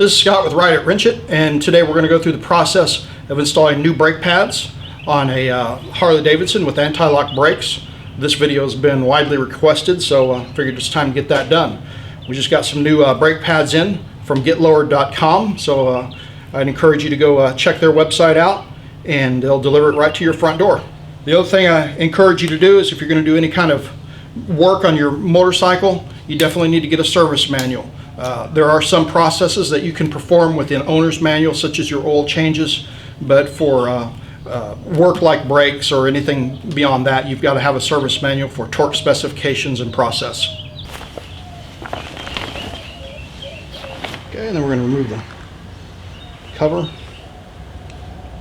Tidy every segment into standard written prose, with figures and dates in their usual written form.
This is Scott with reinsert, and today we're going to go through the process of installing new brake pads on a Harley Davidson with anti-lock brakes. This video has been widely requested, so I figured it's time to get that done. We just got some new brake pads in from getlowered.com, so I'd encourage you to go check their website out, and they'll deliver it right to your front door. The other thing I encourage you to do is if you're going to do any kind of work on your motorcycle, you definitely need to get a service manual. There are some processes that you can perform within owner's manual, such as your oil changes, but for work like brakes or anything beyond that, you've got to have a service manual for torque specifications and process. Okay, and then we're going to remove the cover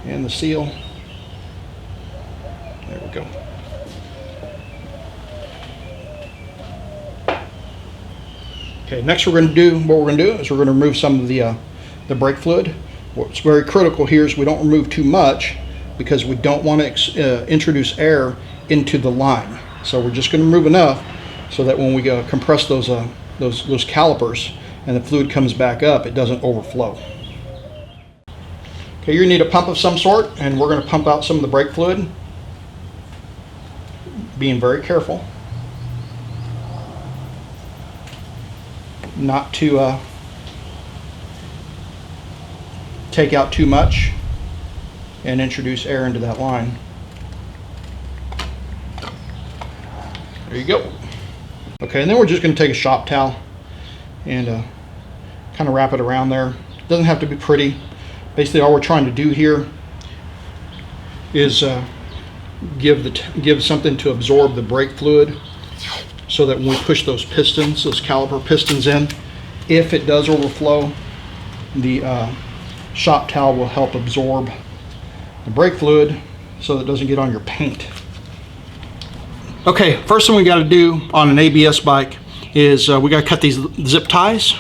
and the seal. There we go. Okay, next what we're going to do is we're going to remove some of the brake fluid. What's very critical here is we don't remove too much because we don't want to introduce air into the line. So we're just going to remove enough so that when we compress those calipers and the fluid comes back up, it doesn't overflow. Okay, you're going to need a pump of some sort, and we're going to pump out some of the brake fluid, being very careful not to take out too much and introduce air into that line. There you go. Okay, and then we're just going to take a shop towel and kind of wrap it around there. It doesn't have to be pretty. Basically all we're trying to do here is give something to absorb the brake fluid, so that when we push those pistons, those caliper pistons in, if it does overflow, the shop towel will help absorb the brake fluid so that it doesn't get on your paint. Okay, first thing we got to do on an ABS bike is we got to cut these zip ties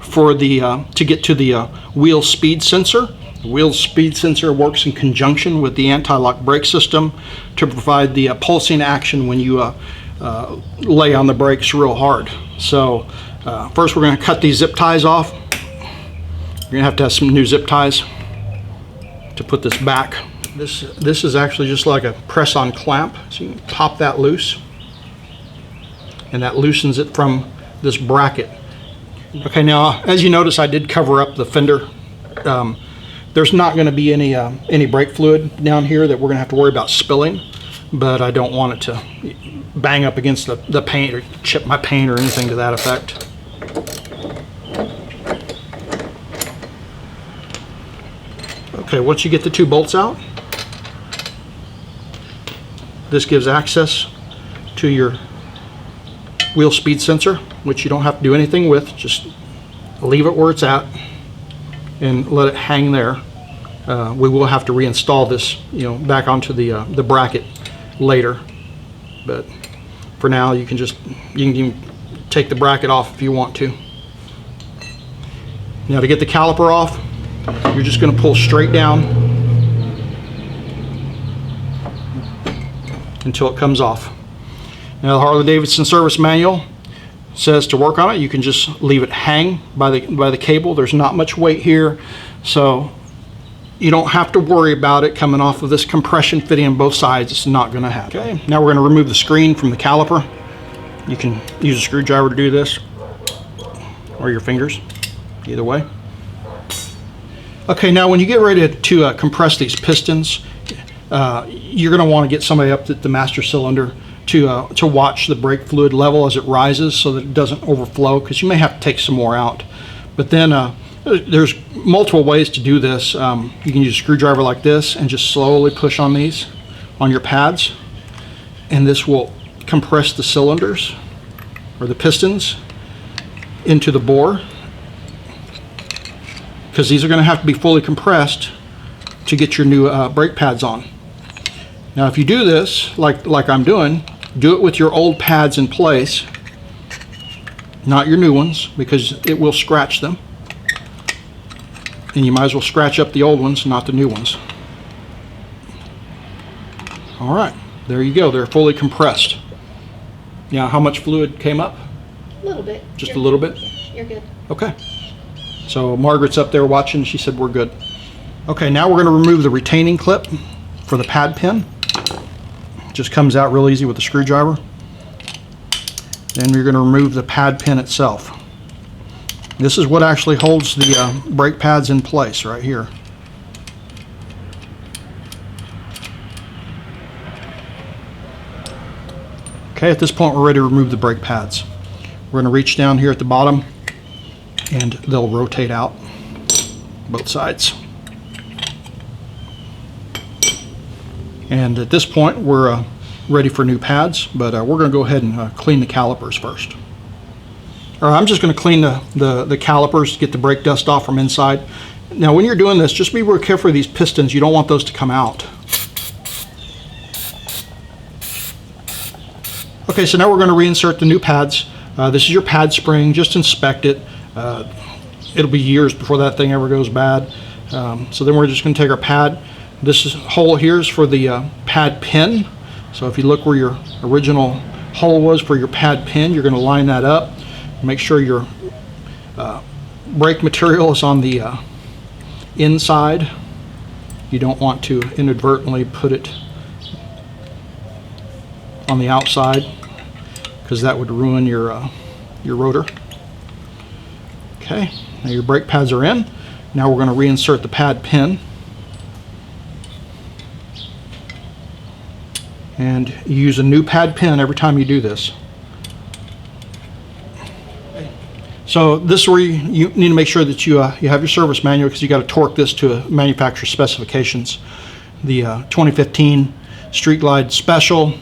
for the to get to the wheel speed sensor. The wheel speed sensor works in conjunction with the anti-lock brake system to provide the pulsing action when you lay on the brakes real hard. So first we're going to cut these zip ties off. You're going to have some new zip ties to put this back. This is actually just like a press-on clamp, so you can pop that loose, and that loosens it from this bracket. Okay, now as you notice, I did cover up the fender. There's not going to be any brake fluid down here that we're going to have to worry about spilling, but I don't want it to bang up against the paint or chip my paint or anything to that effect. Okay, once you get the two bolts out, this gives access to your wheel speed sensor, which you don't have to do anything with. Just leave it where it's at and let it hang there. We will have to reinstall this, back onto the bracket later, but for now you can even take the bracket off if you want to. Now to get the caliper off, you're just going to pull straight down until it comes off. Now the Harley Davidson service manual says to work on it, you can just leave it hang by the cable. There's not much weight here, so you don't have to worry about it coming off of this compression fitting on both sides. It's not going to happen. Okay, now we're going to remove the screen from the caliper. You can use a screwdriver to do this, or your fingers, either way. Okay, now when you get ready to compress these pistons, you're going to want to get somebody up at the master cylinder to watch the brake fluid level as it rises so that it doesn't overflow, because you may have to take some more out. But then there's multiple ways to do this. You can use a screwdriver like this and just slowly push on these on your pads, and this will compress the cylinders or the pistons into the bore, because these are going to have to be fully compressed to get your new brake pads on. Now if you do this like I'm doing, do it with your old pads in place, not your new ones, because it will scratch them, and you might as well scratch up the old ones, not the new ones. All right, there you go, they're fully compressed. Now how much fluid came up? A little bit. Just a little bit? You're good. Okay. So Margaret's up there watching. She said we're good. Okay, now we're going to remove the retaining clip for the pad pin. Just comes out real easy with the screwdriver. Then you're going to remove the pad pin itself. This is what actually holds the brake pads in place right here. Okay, at this point we're ready to remove the brake pads. We're going to reach down here at the bottom and they'll rotate out both sides. And at this point we're ready for new pads, but we're going to go ahead and clean the calipers first. All right, I'm just going to clean the calipers to get the brake dust off from inside. Now when you're doing this, just be real careful with these pistons. You don't want those to come out. Okay, so now we're going to reinsert the new pads. This is your pad spring. Just inspect it. It'll be years before that thing ever goes bad. So then we're just going to take our pad. This hole here is for the pad pin. So if you look where your original hole was for your pad pin, you're going to line that up. Make sure your brake material is on the inside. You don't want to inadvertently put it on the outside, because that would ruin your rotor. Okay, now your brake pads are in. Now we're going to reinsert the pad pin. And you use a new pad pin every time you do this. So this is where you need to make sure that you have your service manual, because you got to torque this to manufacturer specifications. The 2015 Street Glide Special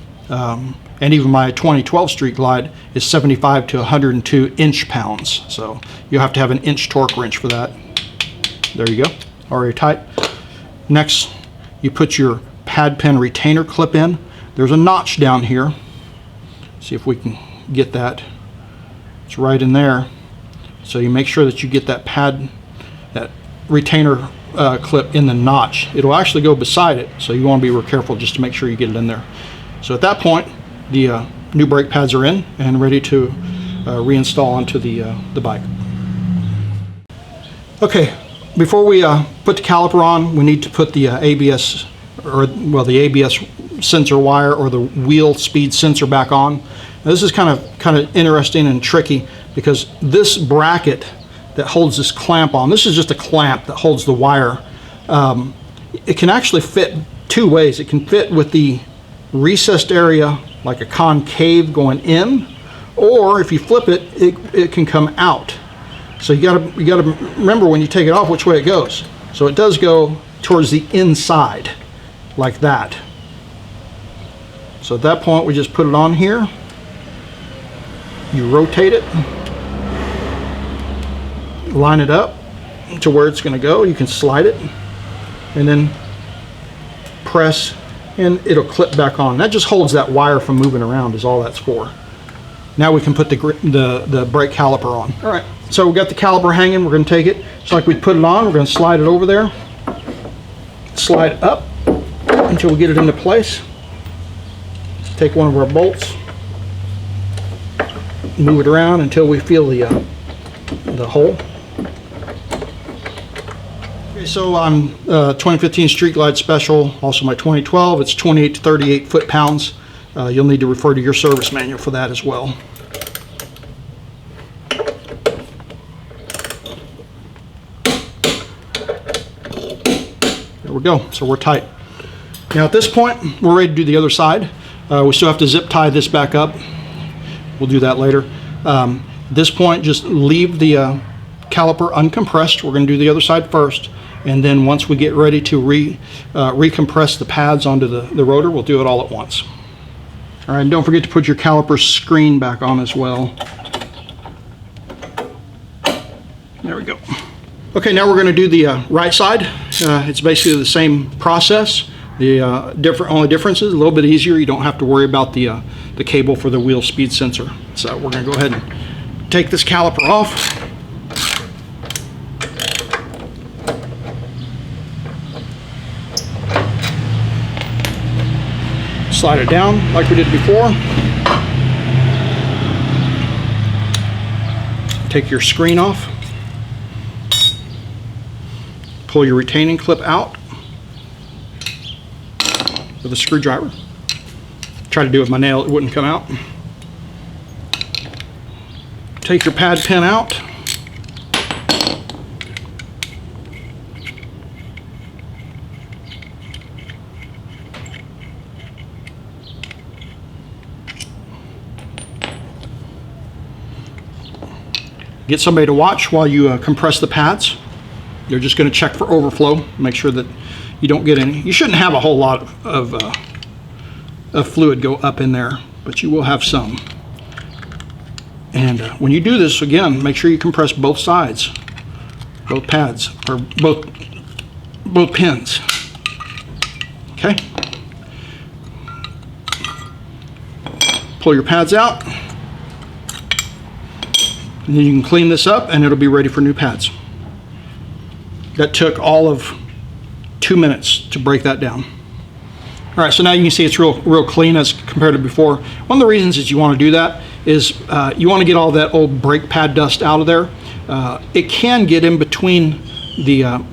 and even my 2012 Street Glide is 75 to 102 inch-pounds. So you'll have to have an inch torque wrench for that. There you go, already tight. Next, you put your pad pin retainer clip in. There's a notch down here. See if we can get that. It's right in there. So you make sure that you get that retainer clip in the notch. It'll actually go beside it, so you want to be real careful just to make sure you get it in there. So at that point, the new brake pads are in and ready to reinstall onto the bike. Okay, before we put the caliper on, we need to put the ABS, the ABS sensor wire or the wheel speed sensor back on. Now, this is kind of interesting and tricky, because this bracket that holds this clamp on, this is just a clamp that holds the wire. It can actually fit two ways. It can fit with the recessed area like a concave going in, or if you flip it, it can come out. So you gotta remember when you take it off which way it goes. So it does go towards the inside like that. So at that point we just put it on here, you rotate it, line it up to where it's going to go. You can slide it and then press and it'll clip back on. That just holds that wire from moving around, is all that's for. Now we can put the brake caliper on. All right, so we got the caliper hanging. We're going to take it, just like we put it on, we're going to slide it over there, slide it up until we get it into place. Take one of our bolts, move it around until we feel the hole. Okay, so on 2015 Street Glide Special, also my 2012, it's 28 to 38 foot-pounds. You'll need to refer to your service manual for that as well. There we go, so we're tight. Now at this point, we're ready to do the other side. We still have to zip tie this back up. We'll do that later. At this point, just leave the caliper uncompressed. We're going to do the other side first, and then once we get ready to recompress the pads onto the rotor, we'll do it all at once. All right, and don't forget to put your caliper screen back on as well. There we go. Okay, now we're going to do the right side. It's basically the same process. The only difference is a little bit easier. You don't have to worry about the cable for the wheel speed sensor. So we're going to go ahead and take this caliper off. Slide it down like we did before. Take your screen off. Pull your retaining clip out with a screwdriver. Try to do it with my nail, it wouldn't come out. Take your pad pin out. Get somebody to watch while you compress the pads. They're just going to check for overflow, make sure that you don't get any. You shouldn't have a whole lot of fluid go up in there, but you will have some. And when you do this, again, make sure you compress both sides, both pads, or both pins. Okay. Pull your pads out. And then you can clean this up and it'll be ready for new pads. That took all of 2 minutes to break that down. All right, so now you can see it's real clean as compared to before. One of the reasons is you want to do that is you want to get all that old brake pad dust out of there. It can get in between the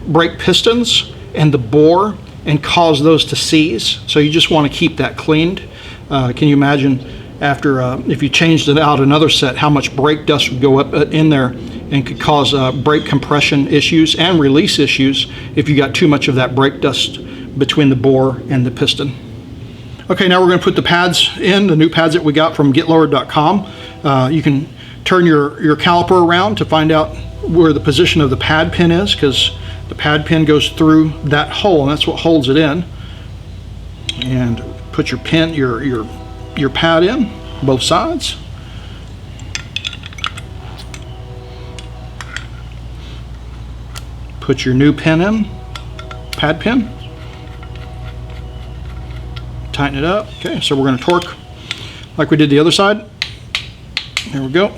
brake pistons and the bore and cause those to seize. So you just want to keep that cleaned. Can you imagine after, if you changed it out another set, how much brake dust would go up in there and could cause brake compression issues and release issues if you got too much of that brake dust between the bore and the piston. Okay, now we're going to put the pads in, the new pads that we got from getlowered.com. You can turn your caliper around to find out where the position of the pad pin is, because the pad pin goes through that hole and that's what holds it in. And put your pin, your pad in, both sides. Put your new pin in, pad pin. Tighten it up. Okay, so we're going to torque like we did the other side. There we go.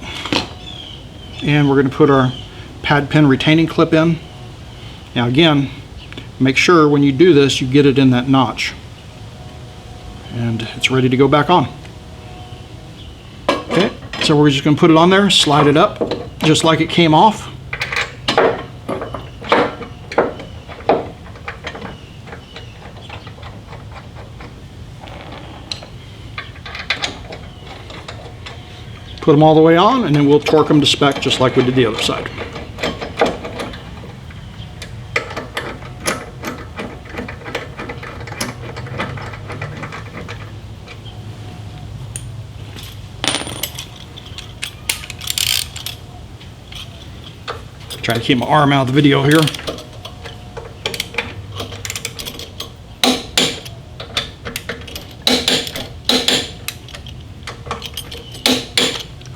And we're going to put our pad pin retaining clip in. Now again, make sure when you do this you get it in that notch. And it's ready to go back on. Okay, so we're just going to put it on there, slide it up just like it came off. Put them all the way on, and then we'll torque them to spec just like we did the other side. Try to keep my arm out of the video here.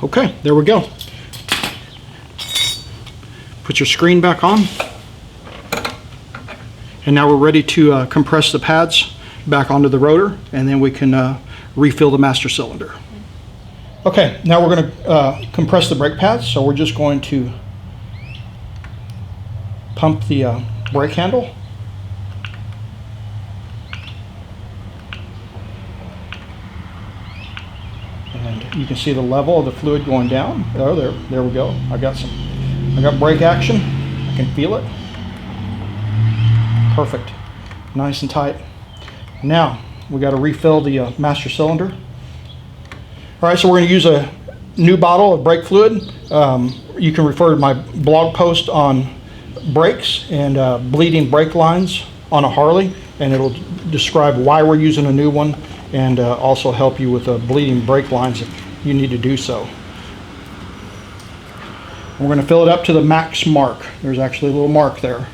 Okay, there we go. Put your screen back on. And now we're ready to compress the pads back onto the rotor, and then we can refill the master cylinder. Okay, now we're going to compress the brake pads, so we're just going to pump the brake handle. And you can see the level of the fluid going down. Oh, there we go. I got brake action. I can feel it. Perfect. Nice and tight. Now we got to refill the master cylinder. All right, so we're going to use a new bottle of brake fluid. You can refer to my blog post on brakes and bleeding brake lines on a Harley, and it'll describe why we're using a new one, and also help you with bleeding brake lines if you need to do so. We're going to fill it up to the max mark. There's actually a little mark there.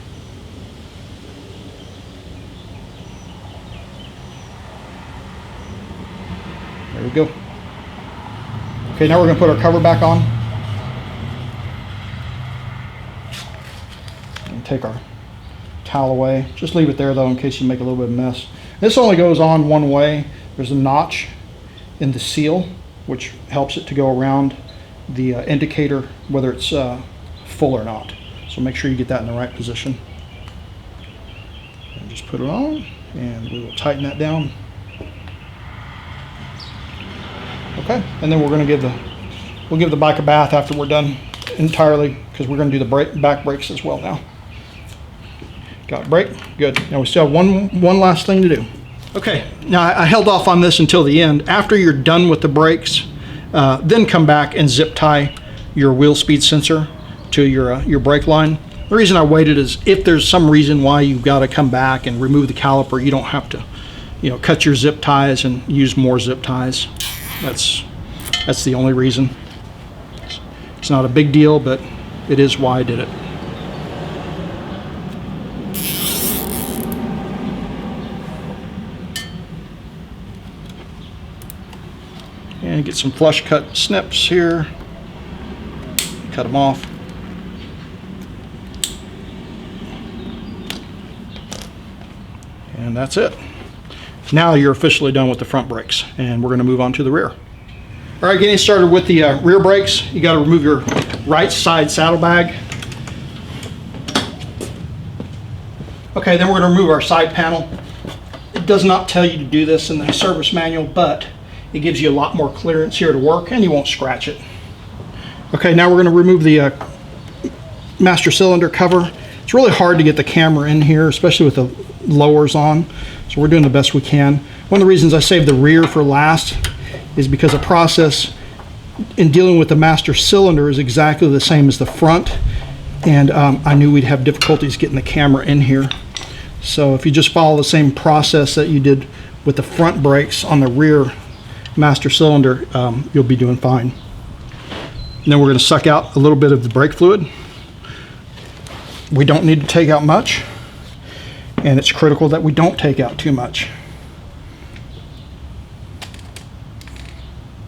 There we go. Okay, now we're going to put our cover back on. And take our towel away. Just leave it there though in case you make a little bit of a mess. This only goes on one way. There's a notch in the seal which helps it to go around the indicator whether it's full or not. So make sure you get that in the right position. And just put it on, and we will tighten that down. Okay, and then we're going to we'll give the bike a bath after we're done entirely, because we're going to do the back brakes as well now. Got brake? Good. Now we still have one last thing to do. Okay, now I held off on this until the end. After you're done with the brakes, then come back and zip tie your wheel speed sensor to your brake line. The reason I waited is if there's some reason why you've got to come back and remove the caliper, you don't have to, cut your zip ties and use more zip ties. That's the only reason. It's not a big deal, but it is why I did it. And get some flush cut snips here. Cut them off. And that's it. Now you're officially done with the front brakes, and we're going to move on to the rear. All right, getting started with the rear brakes, you got to remove your right side saddlebag. Okay, then we're going to remove our side panel. It does not tell you to do this in the service manual, but it gives you a lot more clearance here to work, and you won't scratch it. Okay, now we're going to remove the master cylinder cover. It's really hard to get the camera in here, especially with the lowers on, so we're doing the best we can. One of the reasons I saved the rear for last is because the process in dealing with the master cylinder is exactly the same as the front, and I knew we'd have difficulties getting the camera in here. So if you just follow the same process that you did with the front brakes on the rear master cylinder, you'll be doing fine. And then we're going to suck out a little bit of the brake fluid. We don't need to take out much, and it's critical that we don't take out too much.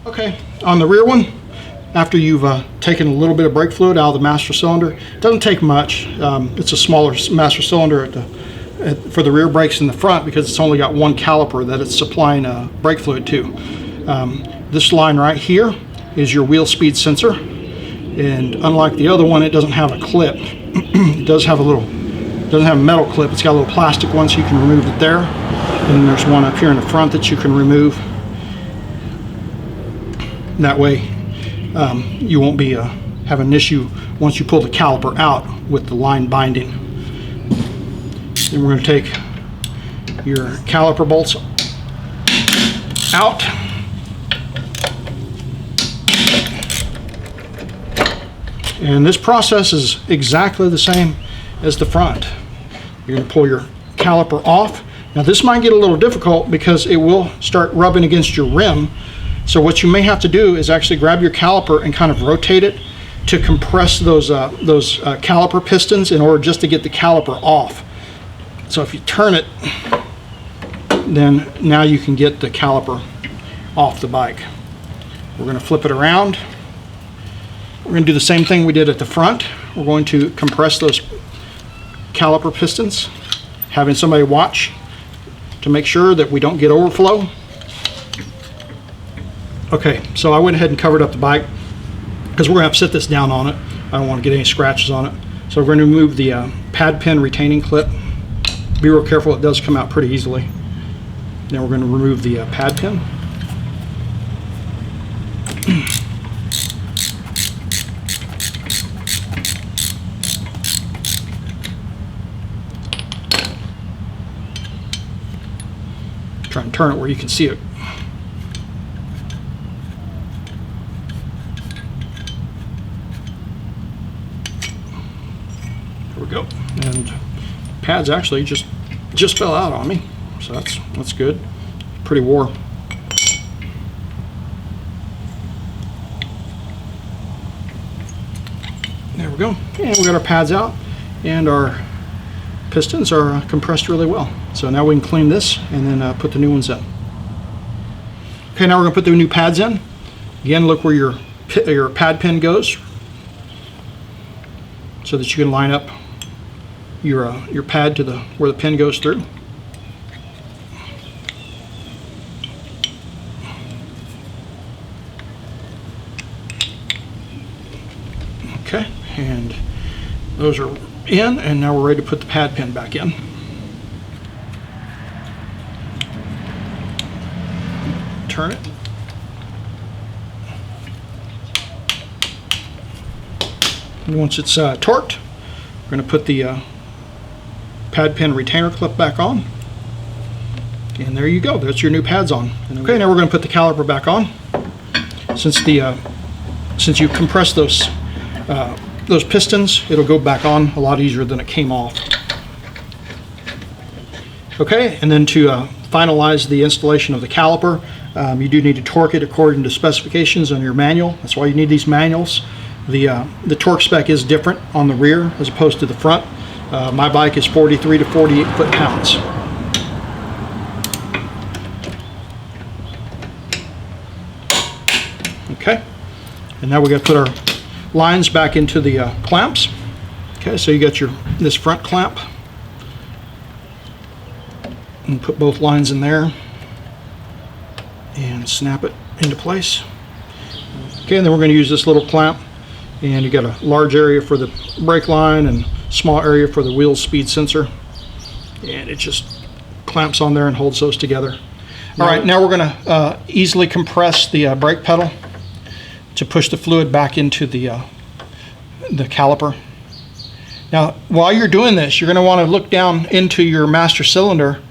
Okay, on the rear one, after you've taken a little bit of brake fluid out of the master cylinder, it doesn't take much. It's a smaller master cylinder for the rear brakes in the front because it's only got one caliper that it's supplying brake fluid to. This line right here is your wheel speed sensor, and unlike the other one, it doesn't have a clip. It doesn't have a metal clip. It's got a little plastic one, so you can remove it there. And then there's one up here in the front that you can remove. That way you won't be have an issue once you pull the caliper out with the line binding. Then we're going to take your caliper bolts out. And this process is exactly the same as the front. You're going to pull your caliper off. Now this might get a little difficult because it will start rubbing against your rim. So what you may have to do is actually grab your caliper and kind of rotate it to compress those caliper pistons in order just to get the caliper off. So if you turn it, then now you can get the caliper off the bike. We're going to flip it around. We're going to do the same thing we did at the front. We're going to compress those caliper pistons, having somebody watch to make sure that we don't get overflow. Okay, so I went ahead and covered up the bike because we're going to have to sit this down on it. I don't want to get any scratches on it. So we're going to remove the pad pin retaining clip. Be real careful, it does come out pretty easily. Then we're going to remove the pad pin. Try and turn it where you can see it. There we go. And pads actually just fell out on me, so that's good. Pretty wore. There we go. And we got our pads out, and our pistons are compressed really well. So now we can clean this and then put the new ones in. Okay, now we're going to put the new pads in. Again, look where your pad pin goes, so that you can line up your pad to where the pin goes through. Okay, and those are in, and now we're ready to put the pad pin back in. Turn it. And once it's torqued, we're going to put the pad pin retainer clip back on. And there you go, that's your new pads on. Okay, now we're going to put the caliper back on. Since you compressed those pistons, it'll go back on a lot easier than it came off. Okay, and then to finalize the installation of the caliper, you do need to torque it according to specifications on your manual. That's why you need these manuals. The torque spec is different on the rear as opposed to the front. My bike is 43 to 48 foot-pounds. Okay, and now we got to put our lines back into the clamps. Okay, so you got this front clamp, and put both lines in there and snap it into place. Okay, and then we're going to use this little clamp, and you got a large area for the brake line and small area for the wheel speed sensor, and it just clamps on there and holds those together. All right, now we're going to easily compress the brake pedal to push the fluid back into the caliper. Now, while you're doing this, you're going to want to look down into your master cylinder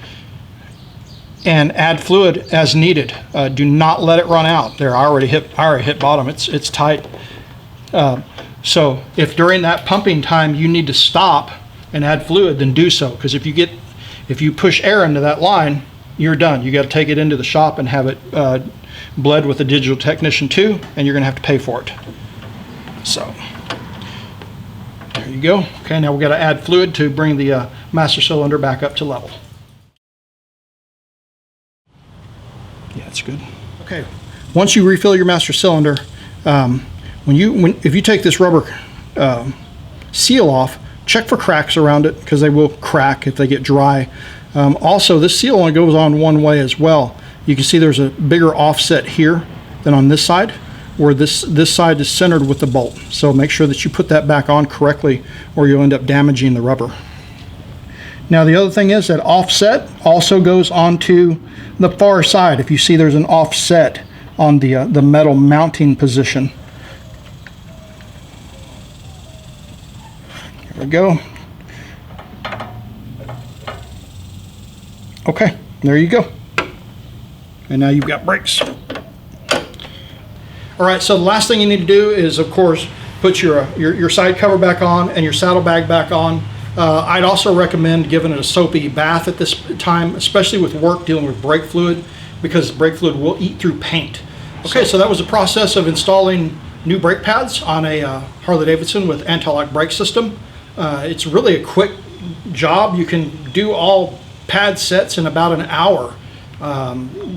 and add fluid as needed. Do not let it run out. I already hit bottom. It's tight. So if during that pumping time you need to stop and add fluid, then do so. Because if you push air into that line, you're done. You got to take it into the shop and have it bled with a digital technician too, and you're going to have to pay for it. So there you go. Okay, now we got to add fluid to bring the master cylinder back up to level. Yeah, it's good. Okay, once you refill your master cylinder, if you take this rubber seal off, check for cracks around it, because they will crack if they get dry. Also, this seal only goes on one way as well. You can see there's a bigger offset here than on this side, where this side is centered with the bolt. So make sure that you put that back on correctly, or you'll end up damaging the rubber. Now the other thing is that offset also goes onto the far side. If you see there's an offset on the metal mounting position. There we go. Okay, there you go. And now you've got brakes. All right, so the last thing you need to do is, of course, put your side cover back on and your saddlebag back on. I'd also recommend giving it a soapy bath at this time, especially with work dealing with brake fluid, because brake fluid will eat through paint. Okay, so that was the process of installing new brake pads on a Harley Davidson with anti-lock brake system. It's really a quick job. You can do all pad sets in about an hour.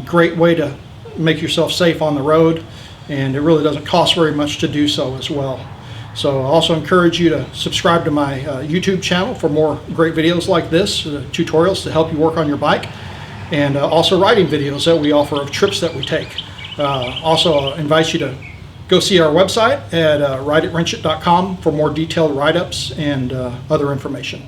Great way to make yourself safe on the road, and it really doesn't cost very much to do so as well. So I also encourage you to subscribe to my YouTube channel for more great videos like this, tutorials to help you work on your bike, and also riding videos that we offer of trips that we take. Also invite you to go see our website at rideitwrenchit.com for more detailed write-ups and other information.